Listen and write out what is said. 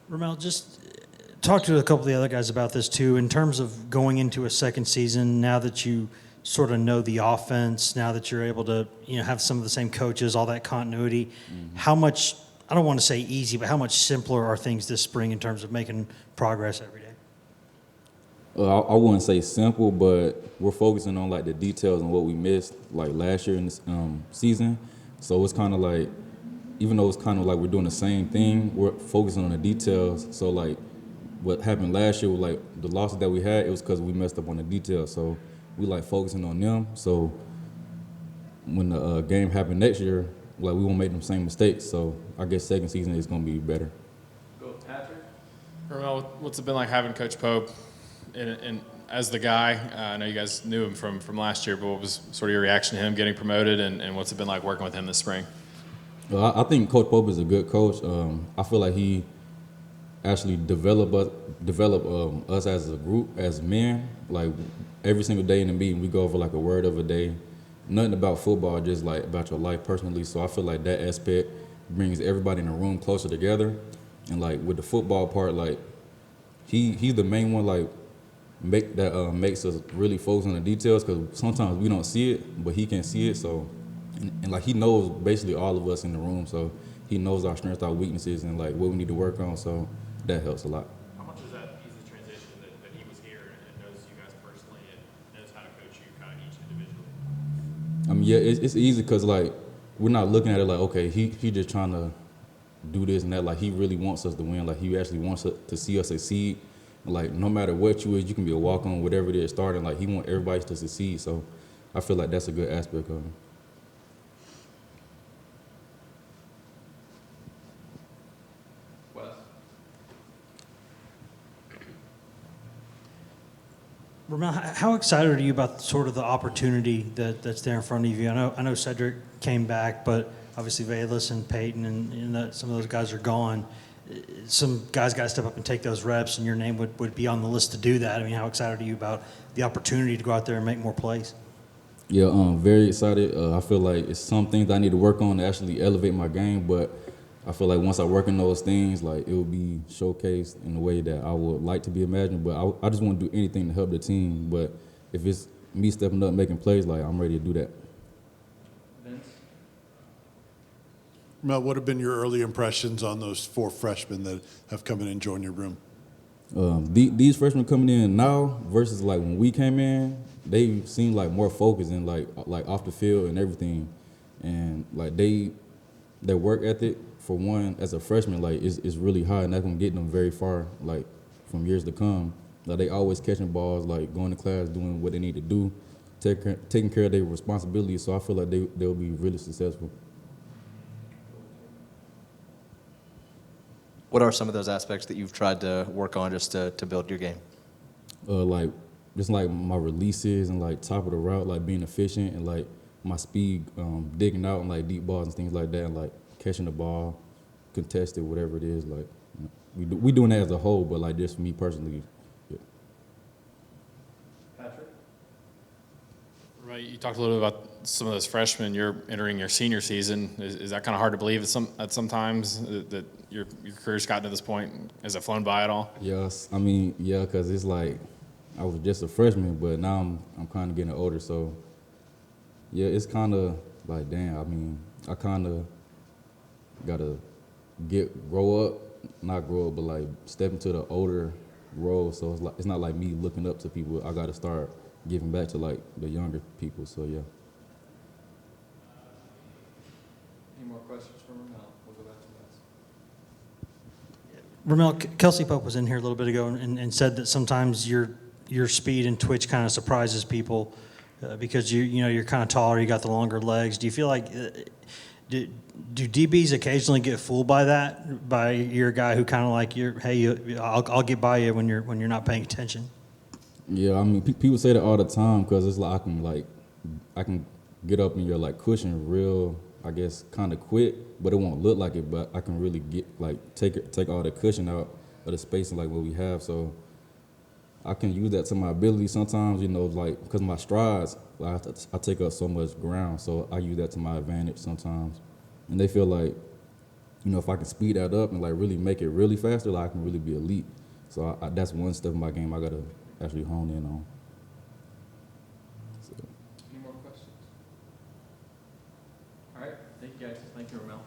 Ramel, just talk to a couple of the other guys about this too. In terms of going into a second season, now that you sort of know the offense, now that you're able to have some of the same coaches, all that continuity, how much, I don't want to say easy, but how much simpler are things this spring in terms of making progress every day? I wouldn't say simple, but we're focusing on like the details and what we missed like last year in this season. So it's kind of like, even though it's kind of like we're doing the same thing, we're focusing on the details. So like what happened last year with like the losses that we had, it was because we messed up on the details. So we like focusing on them. So when the game happened next year, like we won't make them same mistakes. So I guess second season is gonna be better. Go, Patrick. Ramel, what's it been like having Coach Pope and as the guy? I know you guys knew him from last year, but what was sort of your reaction to him getting promoted, and what's it been like working with him this spring? I think Coach Pope is a good coach. I feel like he actually develop us as a group, as men. Like every single day in the meeting, we go over like a word of a day. Nothing about football, just like about your life personally. So I feel like that aspect brings everybody in the room closer together. And like with the football part, like he's the main one, like makes us really focus on the details, because sometimes we don't see it, but he can see it. So and like he knows basically all of us in the room, so he knows our strengths, our weaknesses, and like what we need to work on. So that helps a lot. How much is that easy transition that he was here and knows you guys personally and knows how to coach you kind of each individually? I mean, yeah, it's easy because like we're not looking at it like, okay, he just trying to do this and that. Like he really wants us to win. Like he actually wants to see us succeed. Like no matter what you is, you can be a walk on, whatever it is, starting. Like he wants everybody to succeed. So I feel like that's a good aspect of him. Ramel, how excited are you about sort of the opportunity that's there in front of you? I know Cedric came back, but obviously Valus and Peyton and some of those guys are gone. Some guys got to step up and take those reps, and your name would be on the list to do that. I mean, how excited are you about the opportunity to go out there and make more plays? Yeah, very excited. I feel like it's some things I need to work on to actually elevate my game, but I feel like once I work in those things, like it will be showcased in a way that I would like to be imagined. But I just want to do anything to help the team. But if it's me stepping up, making plays, like I'm ready to do that. Vince? Mel, what have been your early impressions on those four freshmen that have come in and joined your room? These freshmen coming in now versus like when we came in, they seem like more focused and like off the field and everything, and like their work ethic, for one, as a freshman, like is really high, and that's gonna get them very far, like from years to come. Like they always catching balls, like going to class, doing what they need to do, taking care of their responsibilities. So I feel like they'll be really successful. What are some of those aspects that you've tried to work on just to build your game? Like just like my releases and like top of the route, like being efficient, and like my speed, digging out and like deep balls and things like that, and like catching the ball, contested, whatever it is. Like we doing that as a whole, but like just for me personally. Yeah. Patrick? Right, you talked a little bit about some of those freshmen. You're entering your senior season. Is that kind of hard to believe at sometimes that your career's gotten to this point? Has it flown by at all? Yes, I mean, yeah, because it's like I was just a freshman, but now I'm kind of getting older. So yeah, it's kind of like, damn. I mean, I kind of gotta not grow up, but like step into the older role. So it's not like me looking up to people. I gotta start giving back to like the younger people. So yeah. Any more questions for Ramel? We'll go back to Wes. Ramel, Kelsey Pope was in here a little bit ago and said that sometimes your speed and twitch kind of surprises people because you're kind of taller, you got the longer legs. Do you feel like do DBs occasionally get fooled by that? By you're a guy who kind of like I'll get by you when you're not paying attention. Yeah, I mean, people say that all the time because it's like I can get up in your like cushion real, I guess, kind of quick, but it won't look like it. But I can really get like take all the cushion out of the space like what we have. So I can use that to my ability sometimes, like because my strides, like, I take up so much ground, so I use that to my advantage sometimes. And they feel like you know, if I can speed that up and like really make it really faster, like I can really be elite. So that's one step in my game I gotta actually hone in on. So. Any more questions? All right, thank you guys. Thank you, Ramel.